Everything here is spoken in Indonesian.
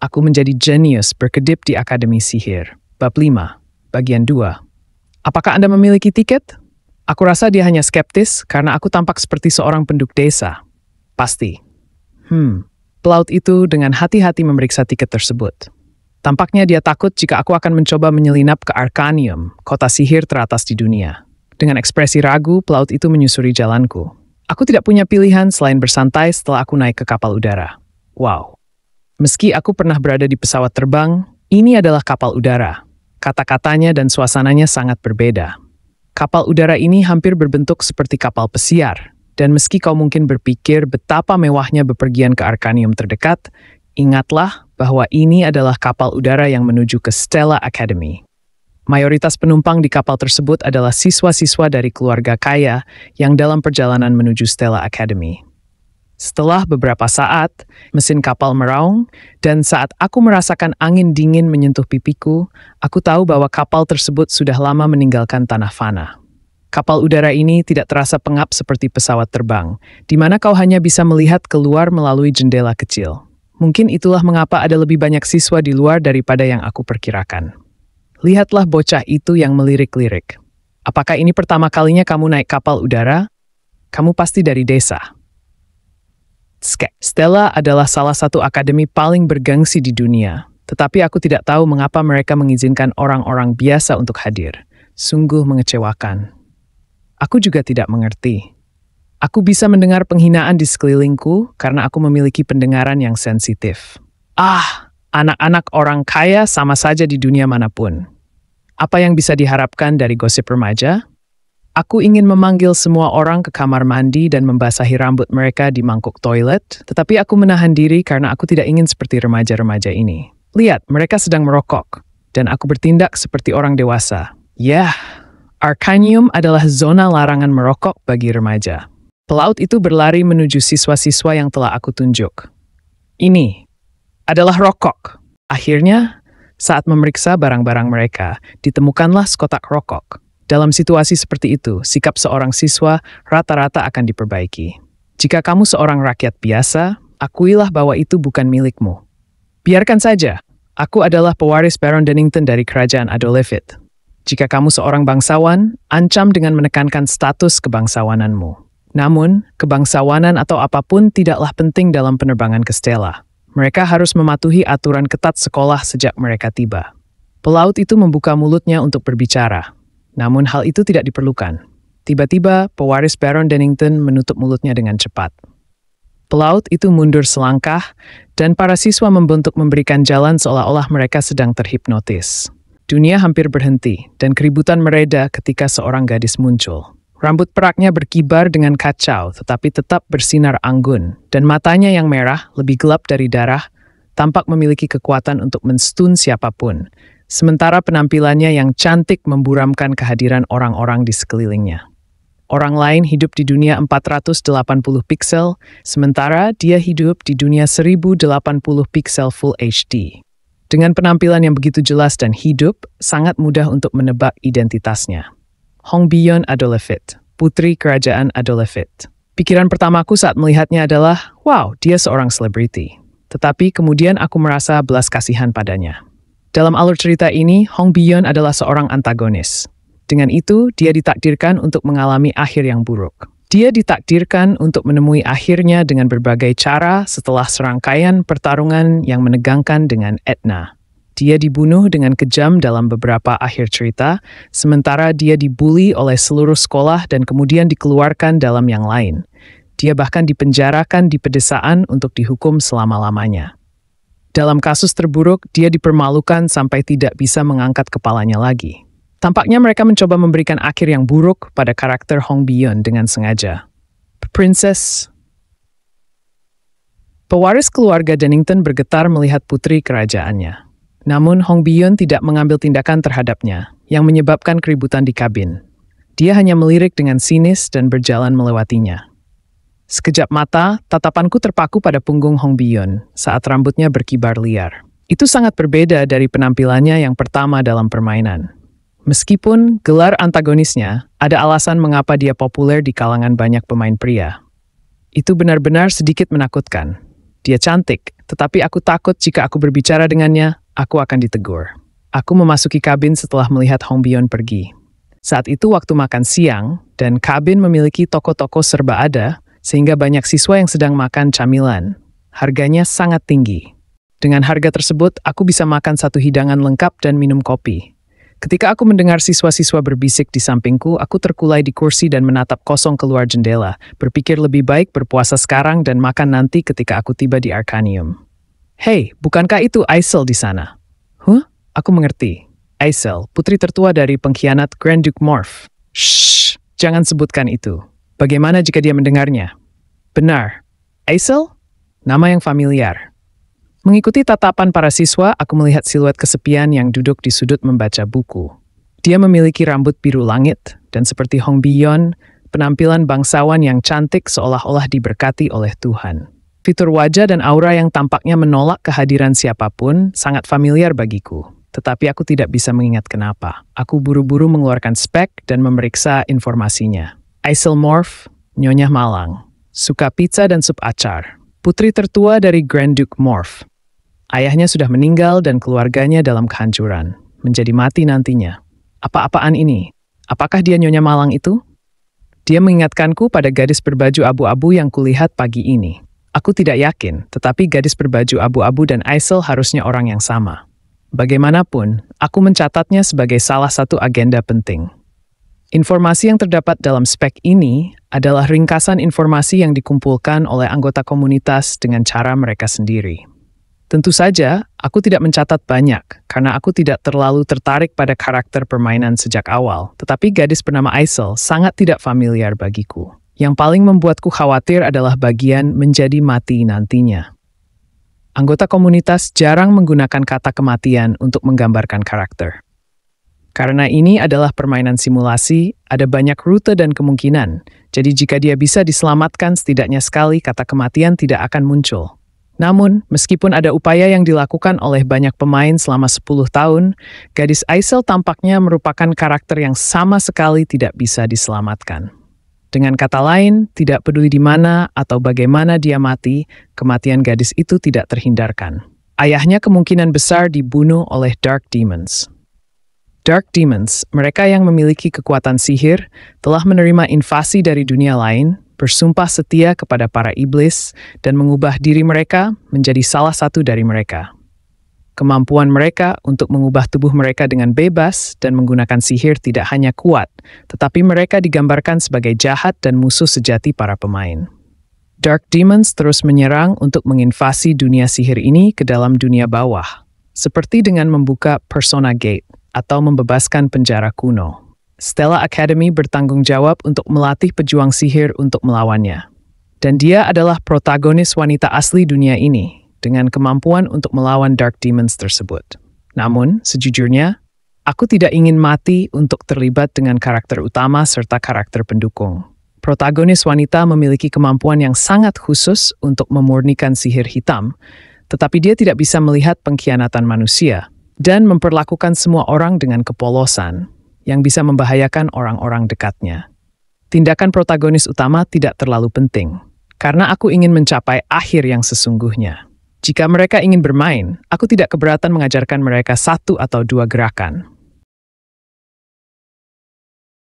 Aku menjadi jenius berkedip di Akademi Sihir. Bab 5, bagian 2. Apakah Anda memiliki tiket? Aku rasa dia hanya skeptis karena aku tampak seperti seorang penduduk desa. Pasti. Pelaut itu dengan hati-hati memeriksa tiket tersebut. Tampaknya dia takut jika aku akan mencoba menyelinap ke Arcanium, kota sihir teratas di dunia. Dengan ekspresi ragu, pelaut itu menyusuri jalanku. Aku tidak punya pilihan selain bersantai setelah aku naik ke kapal udara. Wow. Meski aku pernah berada di pesawat terbang, ini adalah kapal udara. Kata-katanya dan suasananya sangat berbeda. Kapal udara ini hampir berbentuk seperti kapal pesiar. Dan meski kau mungkin berpikir betapa mewahnya bepergian ke Arcanium terdekat, ingatlah bahwa ini adalah kapal udara yang menuju ke Stella Academy. Mayoritas penumpang di kapal tersebut adalah siswa-siswa dari keluarga kaya yang dalam perjalanan menuju Stella Academy. Setelah beberapa saat, mesin kapal meraung, dan saat aku merasakan angin dingin menyentuh pipiku, aku tahu bahwa kapal tersebut sudah lama meninggalkan tanah fana. Kapal udara ini tidak terasa pengap seperti pesawat terbang, di mana kau hanya bisa melihat keluar melalui jendela kecil. Mungkin itulah mengapa ada lebih banyak siswa di luar daripada yang aku perkirakan. Lihatlah bocah itu yang melirik-lirik. Apakah ini pertama kalinya kamu naik kapal udara? Kamu pasti dari desa. Stella adalah salah satu akademi paling bergengsi di dunia, tetapi aku tidak tahu mengapa mereka mengizinkan orang-orang biasa untuk hadir. Sungguh mengecewakan. Aku juga tidak mengerti. Aku bisa mendengar penghinaan di sekelilingku karena aku memiliki pendengaran yang sensitif. Anak-anak orang kaya sama saja di dunia manapun. Apa yang bisa diharapkan dari gosip remaja? Aku ingin memanggil semua orang ke kamar mandi dan membasahi rambut mereka di mangkuk toilet, tetapi aku menahan diri karena aku tidak ingin seperti remaja-remaja ini. Lihat, mereka sedang merokok, dan aku bertindak seperti orang dewasa. Arcanium adalah zona larangan merokok bagi remaja. Pelaut itu berlari menuju siswa-siswa yang telah aku tunjuk. Ini adalah rokok. Akhirnya, saat memeriksa barang-barang mereka, ditemukanlah sekotak rokok. Dalam situasi seperti itu, sikap seorang siswa rata-rata akan diperbaiki. Jika kamu seorang rakyat biasa, akuilah bahwa itu bukan milikmu. Biarkan saja, aku adalah pewaris Baron Dennington dari kerajaan Adolphid. Jika kamu seorang bangsawan, ancam dengan menekankan status kebangsawananmu. Namun, kebangsawanan atau apapun tidaklah penting dalam penerbangan ke Stella. Mereka harus mematuhi aturan ketat sekolah sejak mereka tiba. Pelaut itu membuka mulutnya untuk berbicara. Namun hal itu tidak diperlukan. Tiba-tiba, pewaris Baron Dennington menutup mulutnya dengan cepat. Pelaut itu mundur selangkah, dan para siswa membentuk memberikan jalan seolah-olah mereka sedang terhipnotis. Dunia hampir berhenti, dan keributan mereda ketika seorang gadis muncul. Rambut peraknya berkibar dengan kacau, tetapi tetap bersinar anggun, dan matanya yang merah, lebih gelap dari darah, tampak memiliki kekuatan untuk menstun siapapun. Sementara penampilannya yang cantik memburamkan kehadiran orang-orang di sekelilingnya. Orang lain hidup di dunia 480 piksel, sementara dia hidup di dunia 1080 piksel Full HD. Dengan penampilan yang begitu jelas dan hidup, sangat mudah untuk menebak identitasnya. Hong Bion Adolphid, putri kerajaan Adolphid. Pikiran pertamaku saat melihatnya adalah, wow, dia seorang selebriti. Tetapi kemudian aku merasa belas kasihan padanya. Dalam alur cerita ini, Hong Bion adalah seorang antagonis. Dengan itu, dia ditakdirkan untuk mengalami akhir yang buruk. Dia ditakdirkan untuk menemui akhirnya dengan berbagai cara setelah serangkaian pertarungan yang menegangkan dengan Etna. Dia dibunuh dengan kejam dalam beberapa akhir cerita, sementara dia dibully oleh seluruh sekolah dan kemudian dikeluarkan dalam yang lain. Dia bahkan dipenjarakan di pedesaan untuk dihukum selama-lamanya. Dalam kasus terburuk, dia dipermalukan sampai tidak bisa mengangkat kepalanya lagi. Tampaknya mereka mencoba memberikan akhir yang buruk pada karakter Hong Bion dengan sengaja. Princess. Pewaris keluarga Dennington bergetar melihat putri kerajaannya. Namun Hong Bion tidak mengambil tindakan terhadapnya, yang menyebabkan keributan di kabin. Dia hanya melirik dengan sinis dan berjalan melewatinya. Sekejap mata, tatapanku terpaku pada punggung Hong Bion saat rambutnya berkibar liar. Itu sangat berbeda dari penampilannya yang pertama dalam permainan. Meskipun gelar antagonisnya, ada alasan mengapa dia populer di kalangan banyak pemain pria. Itu benar-benar sedikit menakutkan. Dia cantik, Tetapi aku takut jika aku berbicara dengannya, aku akan ditegur. Aku memasuki kabin setelah melihat Hong Bion pergi. Saat itu waktu makan siang, dan kabin memiliki toko-toko serba ada, sehingga banyak siswa yang sedang makan camilan. Harganya sangat tinggi. Dengan harga tersebut, aku bisa makan satu hidangan lengkap dan minum kopi. Ketika aku mendengar siswa-siswa berbisik di sampingku, aku terkulai di kursi dan menatap kosong keluar jendela, berpikir lebih baik berpuasa sekarang dan makan nanti ketika aku tiba di Arcanium. Hei, bukankah itu Aisel di sana? Aku mengerti. Aisel, putri tertua dari pengkhianat Grand Duke Morph. Shh, jangan sebutkan itu. Bagaimana jika dia mendengarnya? Benar. Aisel? Nama yang familiar. Mengikuti tatapan para siswa, aku melihat siluet kesepian yang duduk di sudut membaca buku. Dia memiliki rambut biru langit, dan seperti Hong Bion, penampilan bangsawan yang cantik seolah-olah diberkati oleh Tuhan. Fitur wajah dan aura yang tampaknya menolak kehadiran siapapun sangat familiar bagiku. Tetapi aku tidak bisa mengingat kenapa. Aku buru-buru mengeluarkan spek dan memeriksa informasinya. Aisel Morph, Nyonya Malang. Suka pizza dan sup acar. Putri tertua dari Grand Duke Morph. Ayahnya sudah meninggal dan keluarganya dalam kehancuran. Menjadi mati nantinya. Apa-apaan ini? Apakah dia Nyonya Malang itu? Dia mengingatkanku pada gadis berbaju abu-abu yang kulihat pagi ini. Aku tidak yakin, tetapi gadis berbaju abu-abu dan Aisel harusnya orang yang sama. Bagaimanapun, aku mencatatnya sebagai salah satu agenda penting. Informasi yang terdapat dalam spek ini adalah ringkasan informasi yang dikumpulkan oleh anggota komunitas dengan cara mereka sendiri. Tentu saja, aku tidak mencatat banyak, karena aku tidak terlalu tertarik pada karakter permainan sejak awal, tetapi gadis bernama Aisel sangat tidak familiar bagiku. Yang paling membuatku khawatir adalah bagian menjadi mati nantinya. Anggota komunitas jarang menggunakan kata kematian untuk menggambarkan karakter. Karena ini adalah permainan simulasi, ada banyak rute dan kemungkinan, jadi jika dia bisa diselamatkan setidaknya sekali, kata kematian tidak akan muncul. Namun, meskipun ada upaya yang dilakukan oleh banyak pemain selama 10 tahun, gadis Aisel tampaknya merupakan karakter yang sama sekali tidak bisa diselamatkan. Dengan kata lain, tidak peduli di mana atau bagaimana dia mati, kematian gadis itu tidak terhindarkan. Ayahnya kemungkinan besar dibunuh oleh Dark Demons. Dark Demons, mereka yang memiliki kekuatan sihir, telah menerima invasi dari dunia lain, bersumpah setia kepada para iblis, dan mengubah diri mereka menjadi salah satu dari mereka. Kemampuan mereka untuk mengubah tubuh mereka dengan bebas dan menggunakan sihir tidak hanya kuat, tetapi mereka digambarkan sebagai jahat dan musuh sejati para pemain. Dark Demons terus menyerang untuk menginvasi dunia sihir ini ke dalam dunia bawah, seperti dengan membuka Persona Gate atau membebaskan penjara kuno. Stella Academy bertanggung jawab untuk melatih pejuang sihir untuk melawannya. Dan dia adalah protagonis wanita asli dunia ini, dengan kemampuan untuk melawan Dark Demons tersebut. Namun, sejujurnya, aku tidak ingin mati untuk terlibat dengan karakter utama serta karakter pendukung. Protagonis wanita memiliki kemampuan yang sangat khusus untuk memurnikan sihir hitam, tetapi dia tidak bisa melihat pengkhianatan manusia dan memperlakukan semua orang dengan kepolosan yang bisa membahayakan orang-orang dekatnya. Tindakan protagonis utama tidak terlalu penting, karena aku ingin mencapai akhir yang sesungguhnya. Jika mereka ingin bermain, aku tidak keberatan mengajarkan mereka 1 atau 2 gerakan.